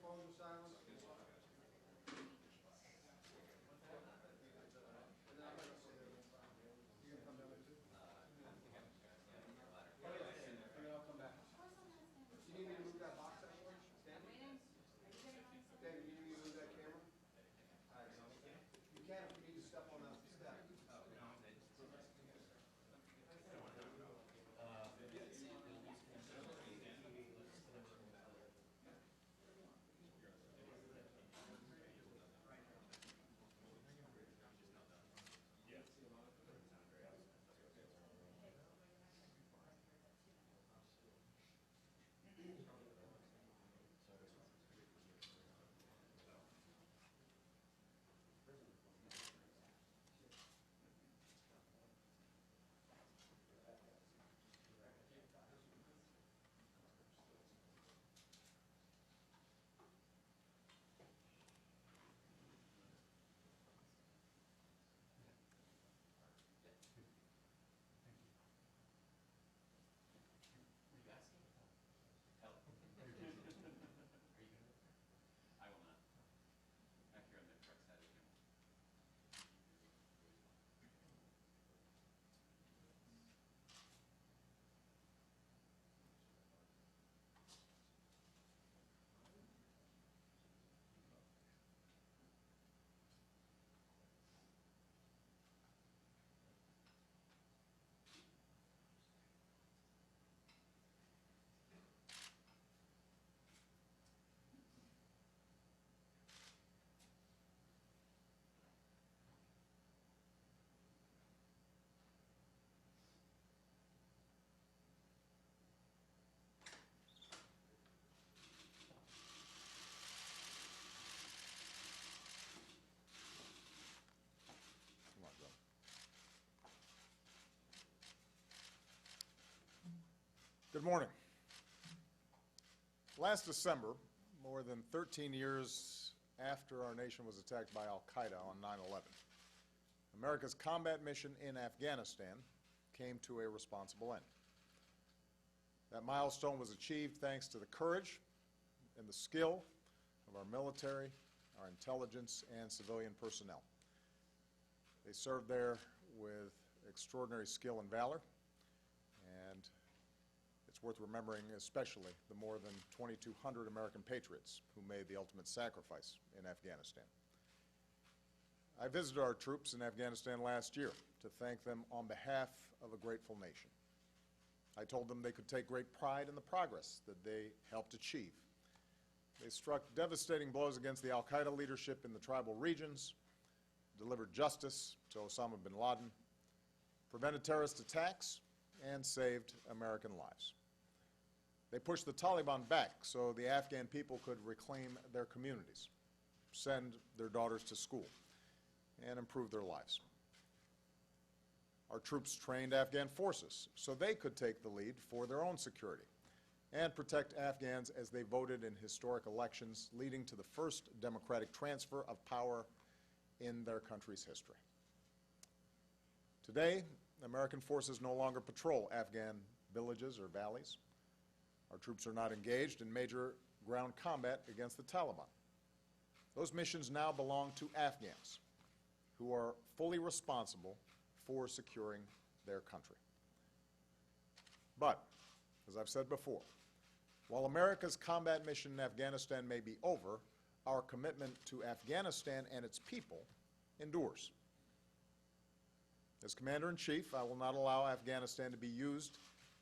Microphones are silent. Good morning. Last December, more than 13 years after our nation was attacked by al-Qaeda on 9/11, America's combat mission in Afghanistan came to a responsible end. That milestone was achieved thanks to the courage and the skill of our military, our intelligence, and civilian personnel. They served there with extraordinary skill and valor, and it's worth remembering especially the more than 2,200 American patriots who made the ultimate sacrifice in Afghanistan. I visited our troops in Afghanistan last year to thank them on behalf of a grateful nation. I told them they could take great pride in the progress that they helped achieve. They struck devastating blows against the al-Qaeda leadership in the tribal regions, delivered justice to Osama bin Laden, prevented terrorist attacks, and saved American lives. They pushed the Taliban back so the Afghan people could reclaim their communities, send their daughters to school, and improve their lives. Our troops trained Afghan forces so they could take the lead for their own security and protect Afghans as they voted in historic elections leading to the first democratic transfer of power in their country's history. Today, American forces no longer patrol Afghan villages or valleys. Our troops are not engaged in major ground combat against the Taliban. Those missions now belong to Afghans who are fully responsible for securing their country. But, as I've said before, while America's combat mission in Afghanistan may be over, our commitment to Afghanistan and its people endures. As Commander-in-Chief, I will not allow Afghanistan to be used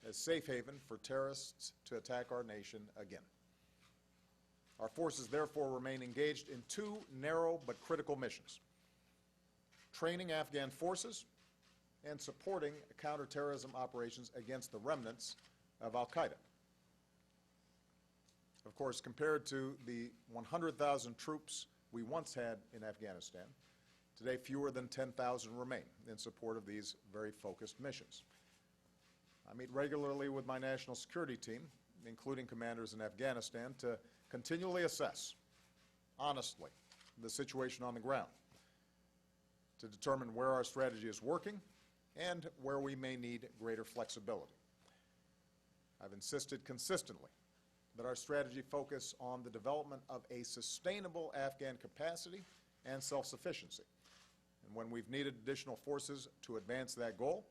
as safe haven for terrorists to attack our nation again. Our forces therefore remain engaged in two narrow but critical missions: training Afghan forces and supporting counterterrorism operations against the remnants of al-Qaeda. Of course, compared to the 100,000 troops we once had in Afghanistan, today fewer than 10,000 remain in support of these very focused missions. I meet regularly with my national security team, including commanders in Afghanistan, to continually assess, honestly, the situation on the ground, to determine where our strategy is working and where we may need greater flexibility. I've insisted consistently that our strategy focus on the development of a sustainable Afghan capacity and self-sufficiency. And when we've needed additional forces to advance that goal,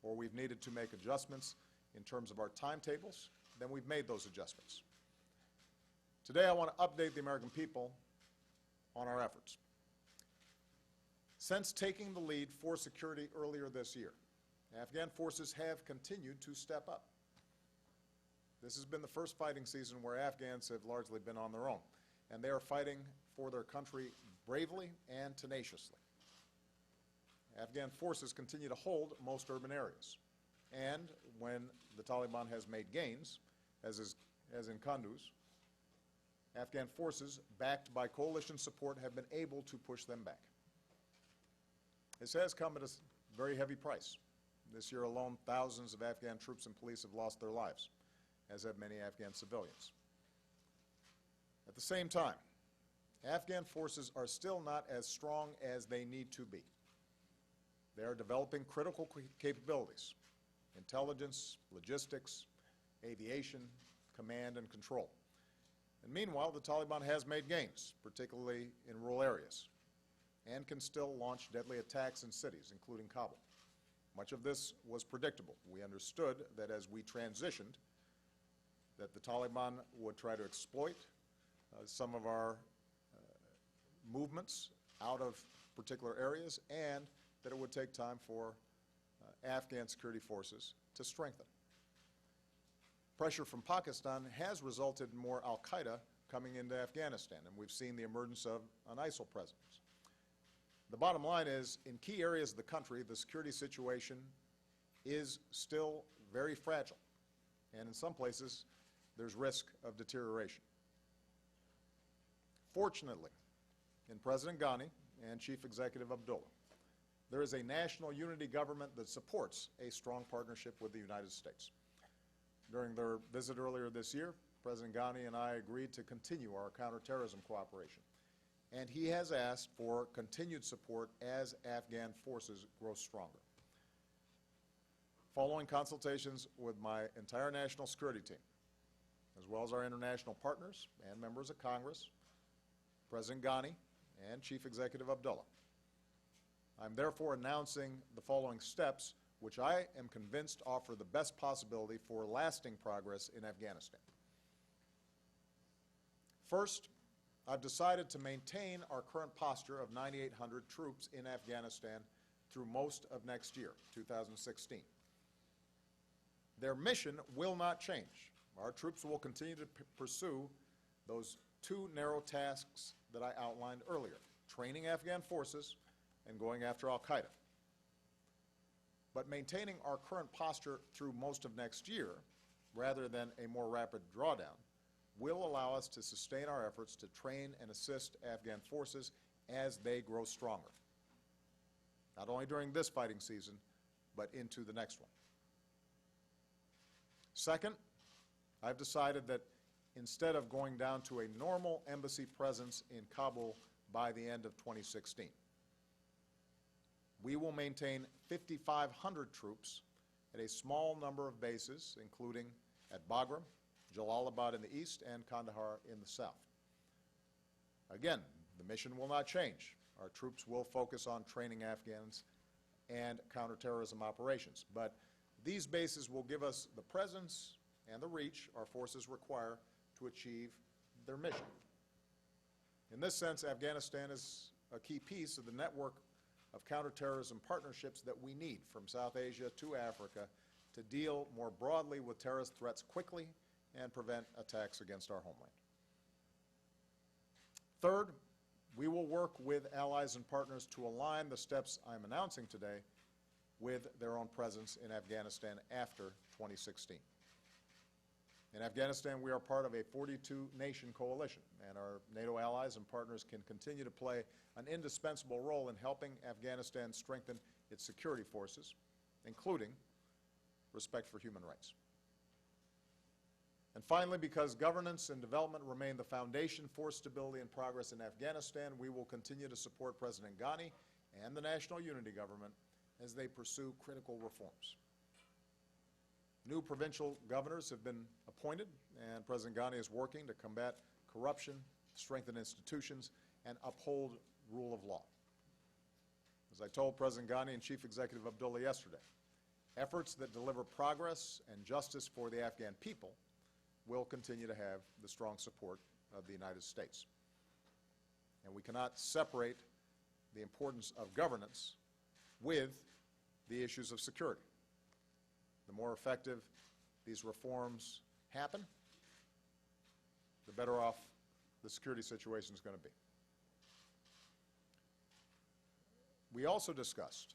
or we've needed to make adjustments in terms of our timetables, then we've made those adjustments. Today I want to update the American people on our efforts. Since taking the lead for security earlier this year, Afghan forces have continued to step up. This has been the first fighting season where Afghans have largely been on their own, and they are fighting for their country bravely and tenaciously. Afghan forces continue to hold most urban areas, and when the Taliban has made gains, as in Kunduz, Afghan forces, backed by coalition support, have been able to push them back. This has come at a very heavy price. This year alone, thousands of Afghan troops and police have lost their lives, as have many Afghan civilians. At the same time, Afghan forces are still not as strong as they need to be. They are developing critical capabilities: intelligence, logistics, aviation, command and control. And meanwhile, the Taliban has made gains, particularly in rural areas, and can still launch deadly attacks in cities, including Kabul. Much of this was predictable. We understood that as we transitioned, that the Taliban would try to exploit some of our movements out of particular areas, and that it would take time for Afghan security forces to strengthen. Pressure from Pakistan has resulted in more al-Qaeda coming into Afghanistan, and we've seen the emergence of an ISIL presence. The bottom line is, in key areas of the country, the security situation is still very fragile, and in some places, there's risk of deterioration. Fortunately, in President Ghani and Chief Executive Abdullah, there is a national unity government that supports a strong partnership with the United States. During their visit earlier this year, President Ghani and I agreed to continue our counterterrorism cooperation, and he has asked for continued support as Afghan forces grow stronger. Following consultations with my entire national security team, as well as our international partners and members of Congress, President Ghani and Chief Executive Abdullah, I'm therefore announcing the following steps, which I am convinced offer the best possibility for lasting progress in Afghanistan. First, I've decided to maintain our current posture of 9,800 troops in Afghanistan through most of next year, 2016. Their mission will not change. Our troops will continue to pursue those two narrow tasks that I outlined earlier: training Afghan forces and going after al-Qaeda. But maintaining our current posture through most of next year, rather than a more rapid drawdown, will allow us to sustain our efforts to train and assist Afghan forces as they grow stronger, not only during this fighting season, but into the next one. Second, I've decided that instead of going down to a normal embassy presence in Kabul by the end of 2016, we will maintain 5,500 troops at a small number of bases, including at Bagram, Jalalabad in the east, and Kandahar in the south. Again, the mission will not change. Our troops will focus on training Afghans and counterterrorism operations, but these bases will give us the presence and the reach our forces require to achieve their mission. In this sense, Afghanistan is a key piece of the network of counterterrorism partnerships that we need from South Asia to Africa to deal more broadly with terrorist threats quickly and prevent attacks against our homeland. Third, we will work with allies and partners to align the steps I'm announcing today with their own presence in Afghanistan after 2016. In Afghanistan, we are part of a 42-nation coalition, and our NATO allies and partners can continue to play an indispensable role in helping Afghanistan strengthen its security forces, including respect for human rights. And finally, because governance and development remain the foundation for stability and progress in Afghanistan, we will continue to support President Ghani and the National Unity Government as they pursue critical reforms. New provincial governors have been appointed, and President Ghani is working to combat corruption, strengthen institutions, and uphold rule of law. As I told President Ghani and Chief Executive Abdullah yesterday, efforts that deliver progress and justice for the Afghan people will continue to have the strong support of the United States. And we cannot separate the importance of governance with the issues of security. The more effective these reforms happen, the better off the security situation is going to be. We also discussed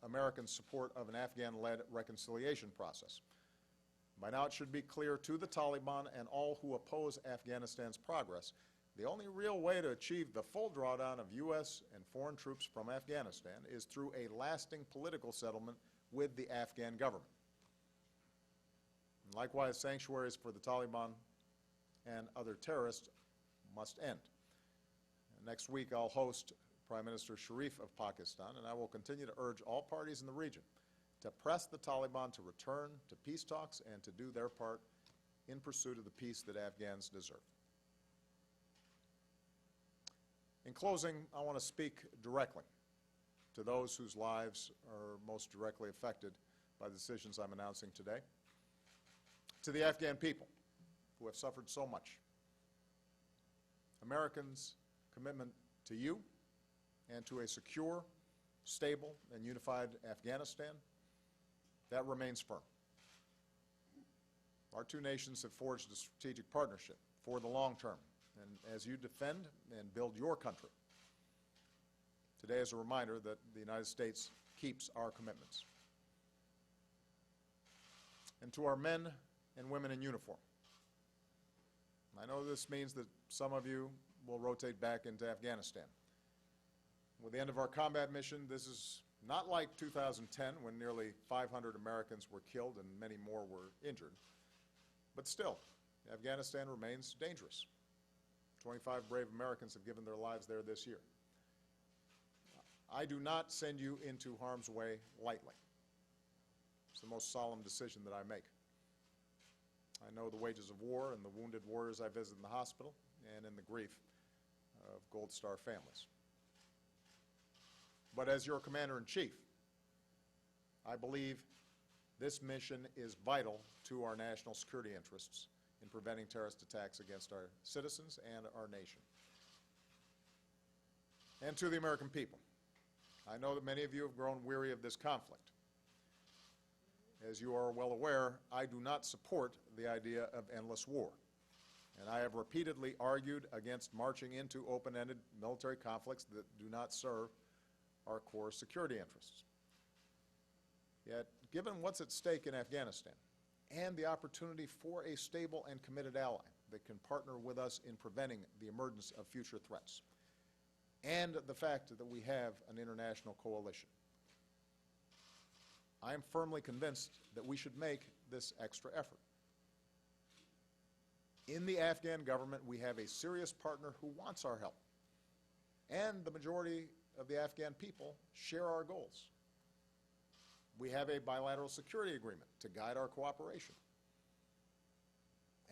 American support of an Afghan-led reconciliation process. By now it should be clear to the Taliban and all who oppose Afghanistan's progress, the only real way to achieve the full drawdown of U.S. and foreign troops from Afghanistan is through a lasting political settlement with the Afghan government. And likewise, sanctuaries for the Taliban and other terrorists must end. And next week I'll host Prime Minister Sharif of Pakistan, and I will continue to urge all parties in the region to press the Taliban to return to peace talks and to do their part in pursuit of the peace that Afghans deserve. In closing, I want to speak directly to those whose lives are most directly affected by the decisions I'm announcing today, to the Afghan people who have suffered so much. Americans' commitment to you and to a secure, stable, and unified Afghanistan, that remains firm. Our two nations have forged a strategic partnership for the long term, and as you defend and build your country, today is a reminder that the United States keeps our commitments. And to our men and women in uniform, I know this means that some of you will rotate back into Afghanistan. With the end of our combat mission, this is not like 2010 when nearly 500 Americans were killed and many more were injured. But still, Afghanistan remains dangerous. 25 brave Americans have given their lives there this year. I do not send you into harm's way lightly. It's the most solemn decision that I make. I know the wages of war and the wounded warriors I visit in the hospital and in the grief of Gold Star families. But as your Commander-in-Chief, I believe this mission is vital to our national security interests in preventing terrorist attacks against our citizens and our nation. And to the American people, I know that many of you have grown weary of this conflict. As you are well aware, I do not support the idea of endless war, and I have repeatedly argued against marching into open-ended military conflicts that do not serve our core security interests. Yet, given what's at stake in Afghanistan and the opportunity for a stable and committed ally that can partner with us in preventing the emergence of future threats, and the fact that we have an international coalition, I am firmly convinced that we should make this extra effort. In the Afghan government, we have a serious partner who wants our help, and the majority of the Afghan people share our goals. We have a bilateral security agreement to guide our cooperation.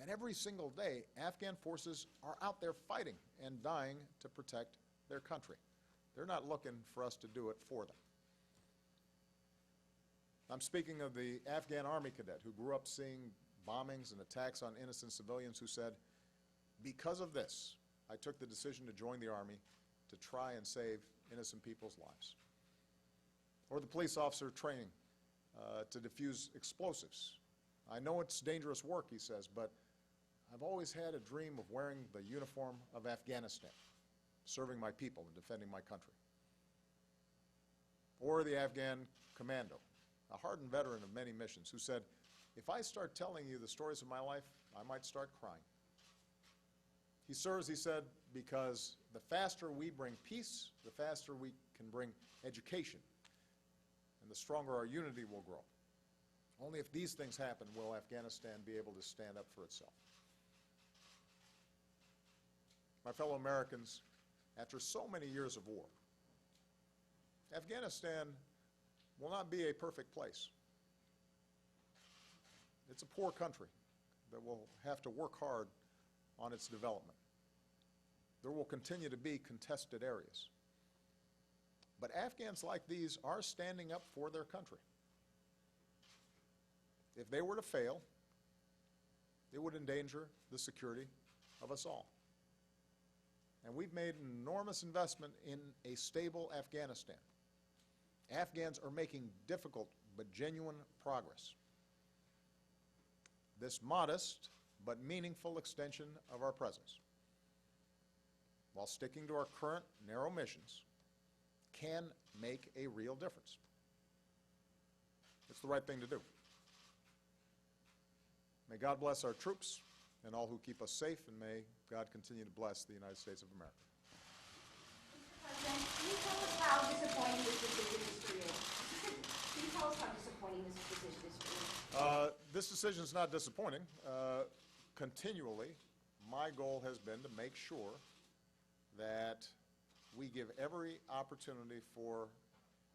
And every single day, Afghan forces are out there fighting and dying to protect their country. They're not looking for us to do it for them. I'm speaking of the Afghan Army cadet who grew up seeing bombings and attacks on innocent civilians who said, because of this, I took the decision to join the Army to try and save innocent people's lives. Or the police officer training to defuse explosives. I know it's dangerous work, he says, but I've always had a dream of wearing the uniform of Afghanistan, serving my people and defending my country. Or the Afghan commando, a hardened veteran of many missions, who said, if I start telling you the stories of my life, I might start crying. He serves, he said, because the faster we bring peace, the faster we can bring education, and the stronger our unity will grow. Only if these things happen will Afghanistan be able to stand up for itself. My fellow Americans, after so many years of war, Afghanistan will not be a perfect place. It's a poor country, that will have to work hard on its development. There will continue to be contested areas. But Afghans like these are standing up for their country. If they were to fail, it would endanger the security of us all. And we've made an enormous investment in a stable Afghanistan. Afghans are making difficult but genuine progress. This modest but meaningful extension of our presence, while sticking to our current narrow missions, can make a real difference. It's the right thing to do. May God bless our troops and all who keep us safe, and may God continue to bless the United States of America. Mr. President, can you tell us how disappointing this decision is for you? Can you tell us how disappointing this decision is for you? This decision is not disappointing. Continually, my goal has been to make sure that we give every opportunity for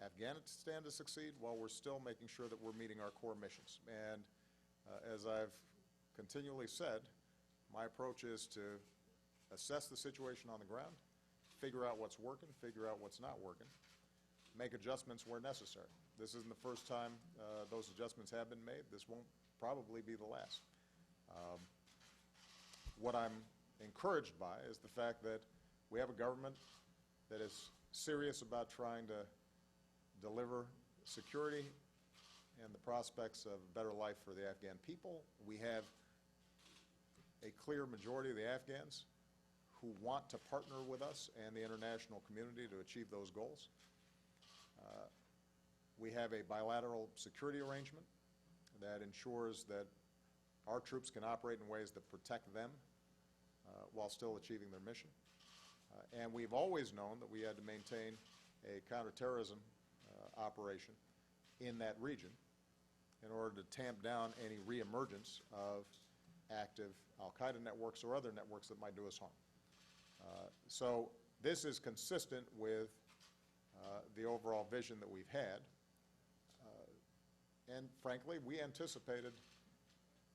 Afghanistan to succeed while we're still making sure that we're meeting our core missions. And as I've continually said, my approach is to assess the situation on the ground, figure out what's working, figure out what's not working, make adjustments where necessary. This isn't the first time those adjustments have been made. This won't probably be the last. What I'm encouraged by is the fact that we have a government that is serious about trying to deliver security and the prospects of a better life for the Afghan people. We have a clear majority of the Afghans who want to partner with us and the international community to achieve those goals. We have a bilateral security arrangement that ensures that our troops can operate in ways that protect them while still achieving their mission. And we've always known that we had to maintain a counterterrorism operation in that region in order to tamp down any reemergence of active al-Qaeda networks or other networks that might do us harm. So this is consistent with the overall vision that we've had. And frankly, we anticipated,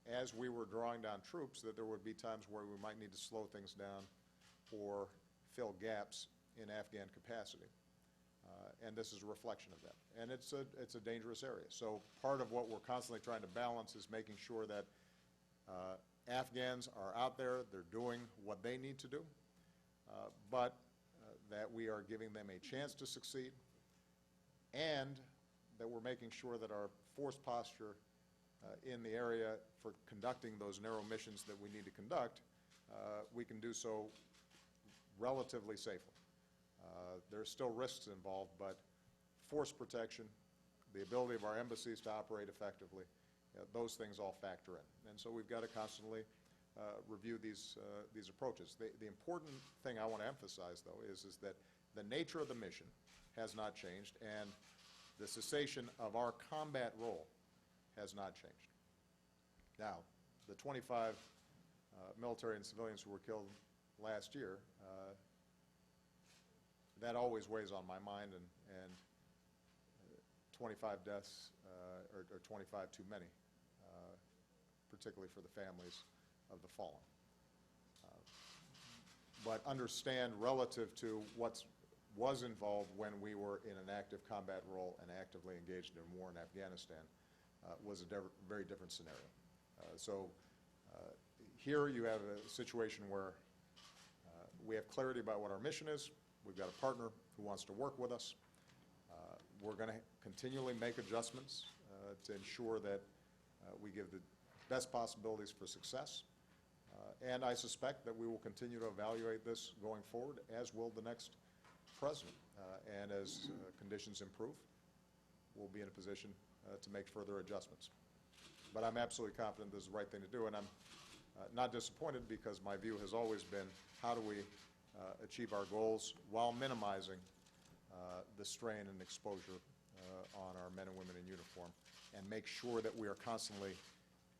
as we were drawing down troops, that there would be times where we might need to slow things down or fill gaps in Afghan capacity. And this is a reflection of that. And it's a dangerous area. So part of what we're constantly trying to balance is making sure that Afghans are out there, they're doing what they need to do, but that we are giving them a chance to succeed, and that we're making sure that our force posture in the area for conducting those narrow missions that we need to conduct, we can do so relatively safely. There's still risks involved, but force protection, the ability of our embassies to operate effectively, those things all factor in. And so we've got to constantly review these approaches. The important thing I want to emphasize, though, is that the nature of the mission has not changed, and the cessation of our combat role has not changed. Now, the 25 military and civilians who were killed last year, that always weighs on my mind, and 25 deaths or 25 too many, particularly for the families of the fallen. But understand, relative to what was involved when we were in an active combat role and actively engaged in war in Afghanistan, was a very different scenario. So here you have a situation where we have clarity about what our mission is. We've got a partner who wants to work with us. We're going to continually make adjustments to ensure that we give the best possibilities for success. And I suspect that we will continue to evaluate this going forward, as will the next president. And as conditions improve, we'll be in a position to make further adjustments. But I'm absolutely confident this is the right thing to do, and I'm not disappointed, because my view has always been, how do we achieve our goals while minimizing the strain and exposure on our men and women in uniform, and make sure that we are constantly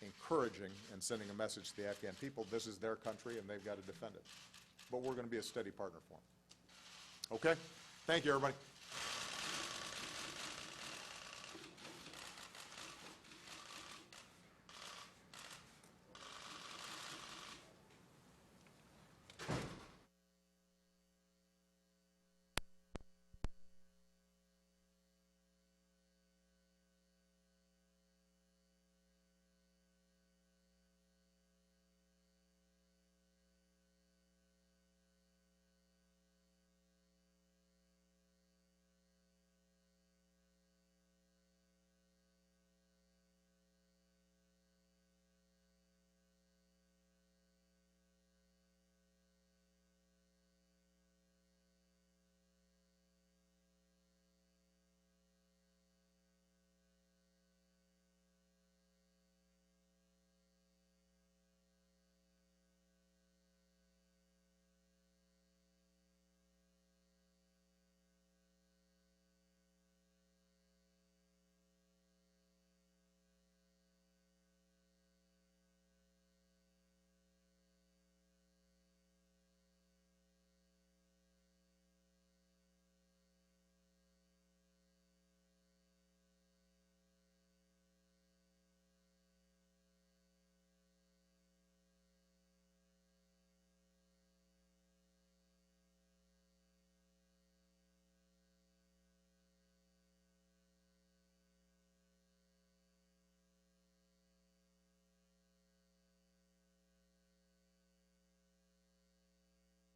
encouraging and sending a message to the Afghan people. This is their country, and they've got to defend it. But we're going to be a steady partner for them. Okay? Thank you, everybody.